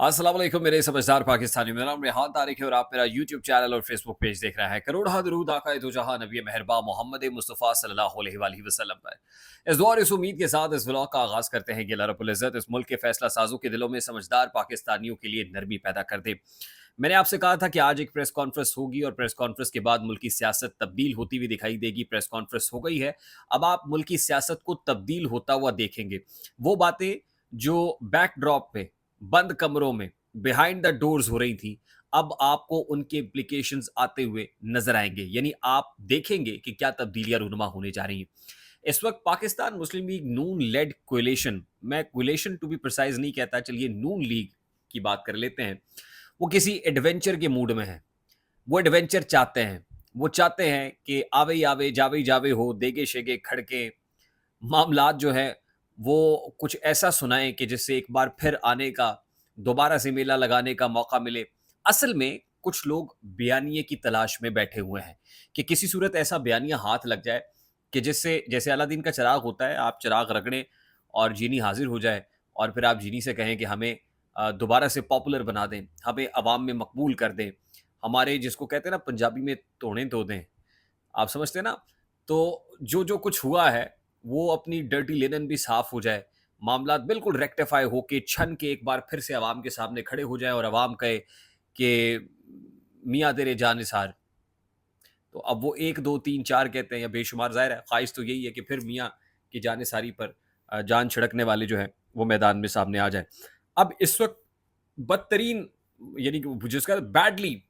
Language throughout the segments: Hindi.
अस्सलाम वालेकुम मेरे समझदार पाकिस्तानी। मेरा नाम रेहान तारिक है और आप मेरा यूट्यूब चैनल और फेसबुक पेज देख रहे हैं। करोड़ दरूद आका दो जहां नबी मेहरबा मोहम्मद मुस्तफ़ा सल्लल्लाहु अलैहि वसल्लम पर। इस दुआ और इस उम्मीद के साथ इस व्लॉग का आगाज़ करते हैं कि अल्लाह रब्बुल इज़्ज़त इस मुल्क के फैसला साजों के दिलों में समझदार पाकिस्तानियों के लिए नरमी पैदा कर दे। मैंने आपसे कहा था कि आज एक प्रेस कॉन्फ्रेंस होगी और प्रेस कॉन्फ्रेंस के बाद मुल्क की सियासत तब्दील होती हुई दिखाई देगी। प्रेस कॉन्फ्रेंस हो गई है, अब आप मुल्क की सियासत को तब्दील होता हुआ देखेंगे। वो बातें जो बैकड्रॉप पे बंद कमरों में बिहाइंड द डोर्स हो रही थी, अब आपको उनके इम्प्लीकेशंस आते हुए नजर आएंगे। यानी आप देखेंगे कि क्या तब्दीलियां रूनुमा होने जा रही हैं। इस वक्त पाकिस्तान मुस्लिम लीग नून लेड कोएलिशन, मैं कोएलिशन टू बी प्रिसाइज नहीं कहता, चलिए नून लीग की बात कर लेते हैं। वो किसी एडवेंचर के मूड में है। वो एडवेंचर चाहते हैं। वो चाहते हैं कि आवे ही आवे जावे ही जावे हो, देगे शेगे खड़के मामलात जो है वो कुछ ऐसा सुनाएं कि जिससे एक बार फिर आने का, दोबारा से मेला लगाने का मौका मिले। असल में कुछ लोग बयानिए की तलाश में बैठे हुए हैं कि किसी सूरत ऐसा बयानिया हाथ लग जाए कि जिससे, जैसे अलादीन का चिराग होता है, आप चिराग रगड़ें और जीनी हाजिर हो जाए और फिर आप जीनी से कहें कि हमें दोबारा से पॉपुलर बना दें, हमें अवाम में मकबूल कर दें, हमारे जिसको कहते हैं ना पंजाबी में तोड़ें तो दें। आप समझते हैं ना? तो जो जो कुछ हुआ है वो अपनी डर्टी लिनन भी साफ हो जाए, मामलात बिल्कुल रेक्टिफाई होके छन के एक बार फिर से अवाम के सामने खड़े हो जाए और अवाम कहे कि मियाँ तेरे जानिसार। तो अब वो 1, 2, 3, 4 कहते हैं या बेशुमार, ज़ाहिर है ख्वाहिश तो यही है कि फिर मियाँ की जानिसारी पर जान छिड़कने वाले जो हैं वो मैदान में सामने आ जाएँ। अब इस वक़्त बदतरीन, यानी कि जिसका बैडली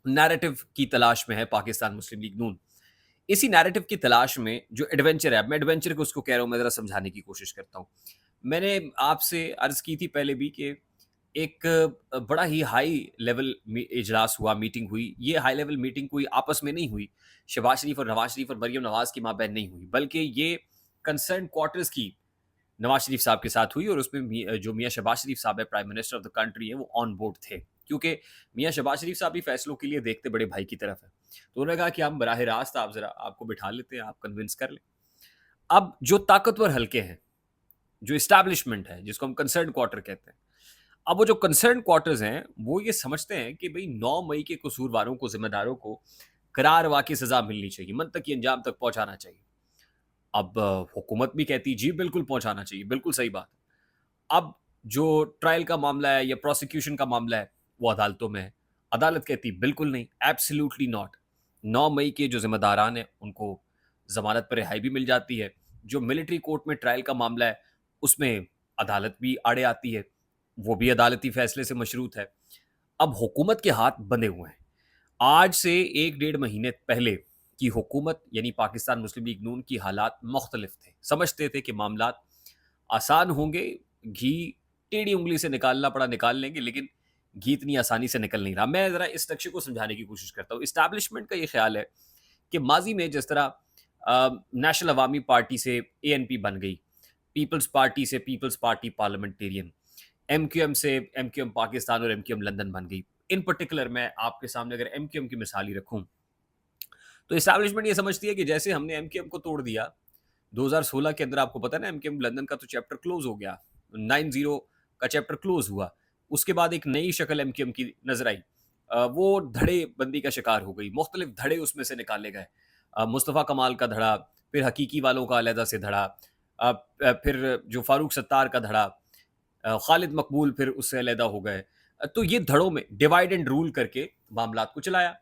नैरेटिव की तलाश में है पाकिस्तान मुस्लिम लीग नून। इसी नैरेटिव की तलाश में जो एडवेंचर है, अब मैं एडवेंचर को उसको कह रहा हूँ, मैं ज़रा समझाने की कोशिश करता हूँ। मैंने आपसे अर्ज़ की थी पहले भी कि एक बड़ा ही हाई लेवल इजलास हुआ, मीटिंग हुई। ये हाई लेवल मीटिंग कोई आपस में नहीं हुई। शहबाज शरीफ और नवाज शरीफ और मरियम नवाज की माबैन नहीं हुई, बल्कि ये कंसर्न क्वार्टर्स की नवाज शरीफ साहब के साथ हुई और उसमें जो मियाँ शहबाज शरीफ साहब है, prime minister of the country है, वो ऑन बोर्ड थे, क्योंकि मियाँ शहबाज शरीफ साहब भी फैसलों के लिए देखते बड़े भाई की तरफ है। तो उन्होंने कहा कि हम बराह रास्त आप जरा आपको बिठा लेते हैं, आप कन्विंस कर लें। अब जो ताकतवर हल्के हैं, जो इस्टेब्लिशमेंट है, जिसको हम कंसर्न क्वार्टर कहते हैं, अब वो जो कंसर्न क्वार्टर्स हैं वो ये समझते हैं कि भाई 9 मई के कसूरवारों को, जिम्मेदारों को करार वाकई सजा मिलनी चाहिए, मनतकी अंजाम तक पहुंचाना चाहिए। अब हुकूमत भी कहती जी बिल्कुल पहुंचाना चाहिए, बिल्कुल सही बात है। अब जो ट्रायल का मामला है या प्रोसिक्यूशन का मामला है वो अदालतों में है। अदालत कहती बिल्कुल नहीं, एब्सोल्युटली नॉट। 9 मई के जो जिम्मेदारान हैं उनको जमानत पर रिहाई भी मिल जाती है। जो मिलिट्री कोर्ट में ट्रायल का मामला है उसमें अदालत भी आड़े आती है, वो भी अदालती फैसले से मशरूत है। अब हुकूमत के हाथ बंधे हुए हैं। आज से 1 डेढ़ महीने पहले की हुकूमत यानी पाकिस्तान मुस्लिम लीग नून की हालात मुख्तलिफ थे। समझते थे कि मामलात आसान होंगे, घी टेढ़ी उंगली से निकालना पड़ा निकाल लेंगे, लेकिन घी इतनी आसानी से निकल नहीं रहा। मैं ज़रा इस नक्शे को समझाने की कोशिश करता हूँ। इस्टेब्लिशमेंट का ये ख्याल है कि माजी में जिस तरह नेशनल अवामी पार्टी से एएनपी बन गई, पीपल्स पार्टी से पीपल्स पार्टी पार्लियामेंटेरियन, एमक्यूएम से एमक्यूएम पाकिस्तान और एमक्यूएम लंदन बन गई। इन पर्टिकुलर मैं आपके सामने अगर एमक्यूएम की मिसाल ही रखूं, तो इस्टेब्लिशमेंट ये समझती है कि जैसे हमने एमक्यूएम को तोड़ दिया 2016 के अंदर, आपको पता है ना एमक्यूएम लंदन का तो चैप्टर क्लोज हो गया, 90 का चैप्टर क्लोज हुआ। उसके बाद एक नई शक्ल एमक्यूएम की नजर आई। वो धड़े बंदी का शिकार हो गई, मुख्तलिफ धड़े उसमें से निकाले गए। मुस्तफ़ा कमाल का धड़ा, फिर हकीकी वालों का अलहदा से धड़ा, फिर जो फारूक सत्तार का धड़ा, खालिद मकबूल फिर उससे अलहदा हो गए। तो ये धड़ों में डिवाइड एंड रूल करके मामलात को चलाया।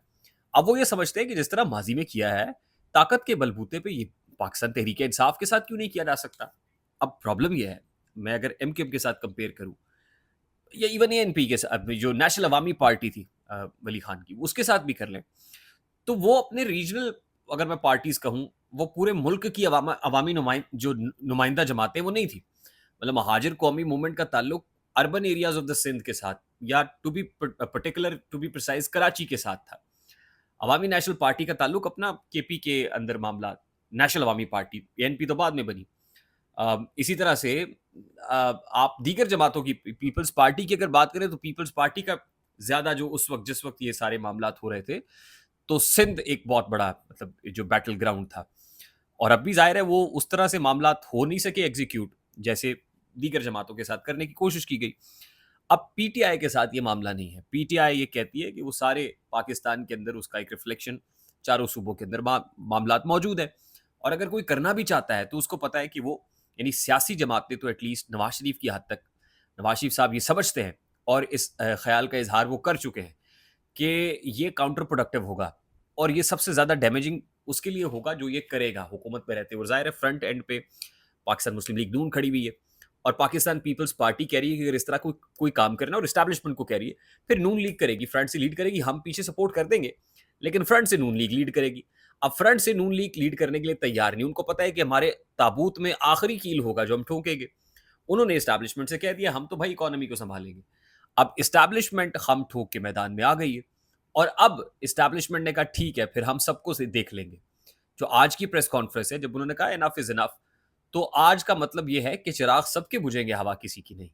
अब वो ये समझते हैं कि जिस तरह माजी में किया है, ताकत के बलबूते पे ये पाकिस्तान तहरीक इंसाफ के साथ क्यों नहीं किया जा सकता। अब प्रॉब्लम ये है, मैं अगर एमक्यूएम के साथ कंपेयर करूं या इवन एएनपी के साथ, जो नेशनल अवामी पार्टी थी वली खान की, उसके साथ भी कर लें, तो वो अपने रीजनल, अगर मैं पार्टीज कहूं, वो पूरे मुल्क की अवामी जो नुमाइंदा जमातें वो नहीं थी। मतलब महाजिर कौमी मूवमेंट का ताल्लुक urban areas of the Sindh के साथ, या to be particular, to be precise Karachi के साथ था। अवामी नेशनल पार्टी का ताल्लुक अपना केपी के अंदर मामला, नेशनल अवामी पार्टी एनपी तो बाद में बनी। इसी तरह से आप दीगर जमातों की, पीपल्स पार्टी की अगर बात करें तो पीपल्स पार्टी का ज्यादा, जो उस वक्त जिस वक्त ये सारे मामला हो रहे थे, तो सिंध एक बहुत बड़ा मतलब जो बैटल ग्राउंड था। और अब भी जाहिर है वो उस तरह से मामला हो नहीं सके एग्जीक्यूट जैसे दीगर जमातों के साथ करने की कोशिश की गई। अब पीटीआई के साथ ये मामला नहीं है। पीटीआई ये कहती है कि वो सारे पाकिस्तान के अंदर उसका एक रिफ्लेक्शन चारों सूबों के अंदर मामलात मौजूद है, और अगर कोई करना भी चाहता है तो उसको पता है कि वो, यानी सियासी जमातें तो एटलीस्ट नवाज शरीफ की हद तक, नवाज शरीफ साहब ये समझते हैं और इस ख्याल का इजहार वो कर चुके हैं कि ये काउंटर प्रोडक्टिव होगा और ये सबसे ज़्यादा डैमेजिंग उसके लिए होगा जो ये करेगा हुकूमत में रहते हुए। ज़ाहिर है फ्रंट एंड पे पाकिस्तान मुस्लिम लीग नून खड़ी हुई है और पाकिस्तान पीपल्स पार्टी कह रही है कि अगर इस तरह कोई कोई काम करना, और इस्टेब्लिशमेंट को कह रही है, फिर नून लीग करेगी, फ्रंट से लीड करेगी, हम पीछे सपोर्ट कर देंगे, लेकिन फ्रंट से नून लीग लीड करेगी। अब फ्रंट से नून लीग लीड करने के लिए तैयार नहीं, उनको पता है कि हमारे ताबूत में आखिरी कील होगा जो हम ठोकेंगे। उन्होंने इस्टेब्लिशमेंट से कह दिया हम तो भाई इकोनॉमी को संभालेंगे। अब इस्टेब्लिशमेंट हम ठोक के मैदान में आ गई है और अब इस्टेब्लिशमेंट ने कहा ठीक है फिर हम सबको से देख लेंगे। जो आज की प्रेस कॉन्फ्रेंस है, जब उन्होंने कहा इनफ इज इनफ, तो आज का मतलब ये है कि चिराग सबके बुझेंगे, हवा किसी की नहीं।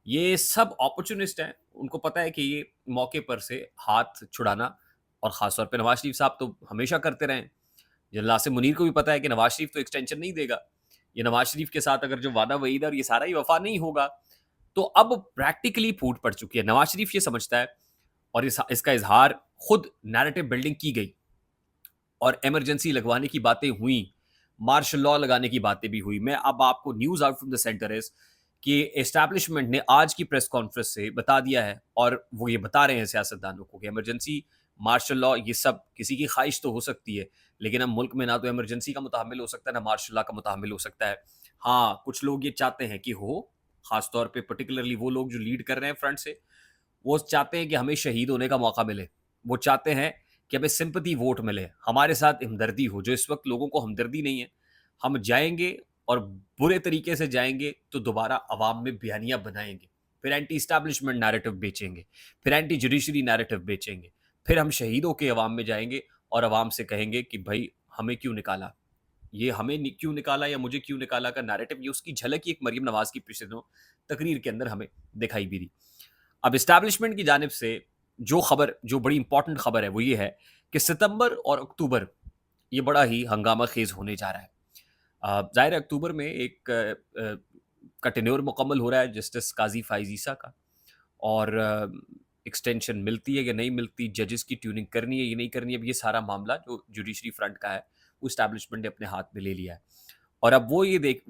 ये सब अपॉर्चुनिस्ट हैं, उनको पता है कि ये मौके पर से हाथ छुड़ाना, और खासतौर पे नवाज शरीफ साहब तो हमेशा करते रहे। जनरल नासिर मुनीर को भी पता है कि नवाज शरीफ तो एक्सटेंशन नहीं देगा, ये नवाज शरीफ के साथ अगर जो वादा वईद और ये सारा ही वफा नहीं होगा, तो अब प्रैक्टिकली फूट पड़ चुकी है। नवाज शरीफ ये समझता है, और इसका इजहार खुद नैरेटिव बिल्डिंग की गई और इमरजेंसी लगवाने की बातें हुई, मार्शल लॉ लगाने की बातें भी हुई। मैं अब आपको news out from the centre is कि एस्टैब्लिशमेंट ने आज की प्रेस कॉन्फ्रेंस से बता दिया है, और वो ये बता रहे हैं सियासतदानों को कि इमरजेंसी, मार्शल लॉ, ये सब किसी की ख्वाहिश तो हो सकती है, लेकिन अब मुल्क में ना तो इमरजेंसी का मुताहमिल हो सकता है, ना मार्शल लॉ का मुताहमिल हो सकता है। हाँ, कुछ लोग ये चाहते हैं कि हो, खासतौर पे पर्टिकुलरली वो लोग जो लीड कर रहे हैं फ्रंट से, वो चाहते हैं कि हमें शहीद होने का मौका मिले। वो चाहते हैं कि हमें सिंपैथी वोट मिले, हमारे साथ हमदर्दी हो, जो इस वक्त लोगों को हमदर्दी नहीं है। हम जाएंगे और बुरे तरीके से जाएंगे तो दोबारा अवाम में बयानियां बनाएंगे, फिर एंटी इस्टेब्लिशमेंट नैरेटिव बेचेंगे, फिर एंटी जुडिशरी नैरेटिव बेचेंगे, फिर हम शहीदों के अवाम में जाएंगे और अवाम से कहेंगे कि भाई हमें क्यों निकाला, ये हमें क्यों निकाला या मुझे क्यों निकाला का नैरेटिव। ये उसकी झलक ही एक मरियम नवाज की पिछले दिनों तकरीर के अंदर हमें दिखाई भी दी। अब इस्टेब्लिशमेंट की जानिब से जो खबर, जो बड़ी इंपॉर्टेंट खबर है, वो ये है कि सितंबर और अक्टूबर ये बड़ा ही हंगामा खेज होने जा रहा है। ज़ाहिर है अक्टूबर में एक का टेन्योर मुकम्मल हो रहा है जस्टिस काजी फाइज ईसा का, और एक्सटेंशन मिलती है या नहीं मिलती, जजेस की ट्यूनिंग करनी है या नहीं करनी है, अब ये सारा मामला जो जुडिशरी फ्रंट का है वो इस्टेब्लिशमेंट ने अपने हाथ में ले लिया है। और अब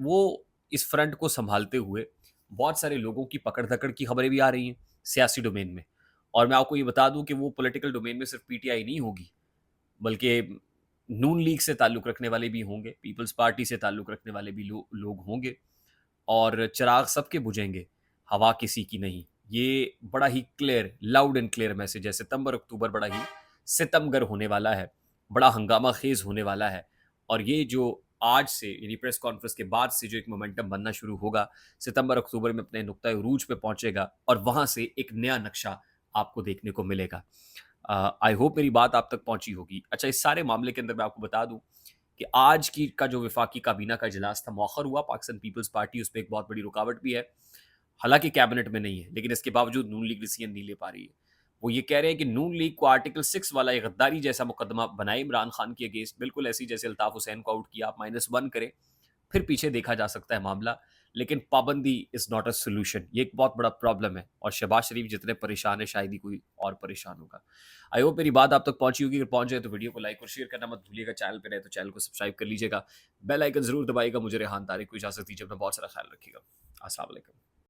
वो इस फ्रंट को संभालते हुए बहुत सारे लोगों की पकड़ धकड़ की खबरें भी आ रही हैं सियासी डोमेन में। और मैं आपको ये बता दूं कि वो पॉलिटिकल डोमेन में सिर्फ पीटीआई नहीं होगी, बल्कि नून लीग से ताल्लुक़ रखने वाले भी होंगे, पीपल्स पार्टी से ताल्लुक़ रखने वाले भी लोग होंगे, और चिराग सबके बुझेंगे, हवा किसी की नहीं। ये बड़ा ही clear, loud and clear message है। सितंबर अक्टूबर बड़ा ही सितमगर होने वाला है, बड़ा हंगामा खेज होने वाला है। और ये जो आज से, यानी प्रेस कॉन्फ्रेंस के बाद से जो एक मोमेंटम बनना शुरू होगा, सितंबर अक्टूबर में अपने नुक्ता उरूज पे पहुंचेगा और वहां से एक नया नक्शा आपको देखने को मिलेगा। आई होप मेरी बात आप तक पहुंची होगी। अच्छा, इस सारे मामले के अंदर मैं आपको बता दूं कि आज की का जो विफाकी काबीना का इजलास था मौखर हुआ, पाकिस्तान पीपल्स पार्टी उस पर एक बहुत बड़ी रुकावट भी है, हालांकि कैबिनेट में नहीं है, लेकिन इसके बावजूद नून लीग डिसीजन नहीं ले पा रही है। वो ये कह रहे हैं कि नून लीग को आर्टिकल 6 वाला एक गद्दारी जैसा मुकदमा बनाए इमरान खान के अगेंस्ट, बिल्कुल ऐसी जैसे अल्ताफ हुसैन को आउट किया, आप -1 करें, फिर पीछे देखा जा सकता है मामला। लेकिन पाबंदी इज नॉट अ सोल्यूशन, ये एक बहुत बड़ा प्रॉब्लम है, और शहबाज शरीफ जितने परेशान है शायद ही कोई और परेशान होगा। आई होप मेरी बात आप तक पहुंची होगी। अगर पहुंच जाए तो वीडियो को लाइक और शेयर करना मत भूलिएगा। चैनल पे रहे तो चैनल को सब्सक्राइब कर लीजिएगा, बेल आइकन जरूर दबाइएगा। मुझे रेहान तारिक को इजाजत दीजिए, अपना बहुत सारा ख्याल रखिएगा। अस्सलाम वालेकुम।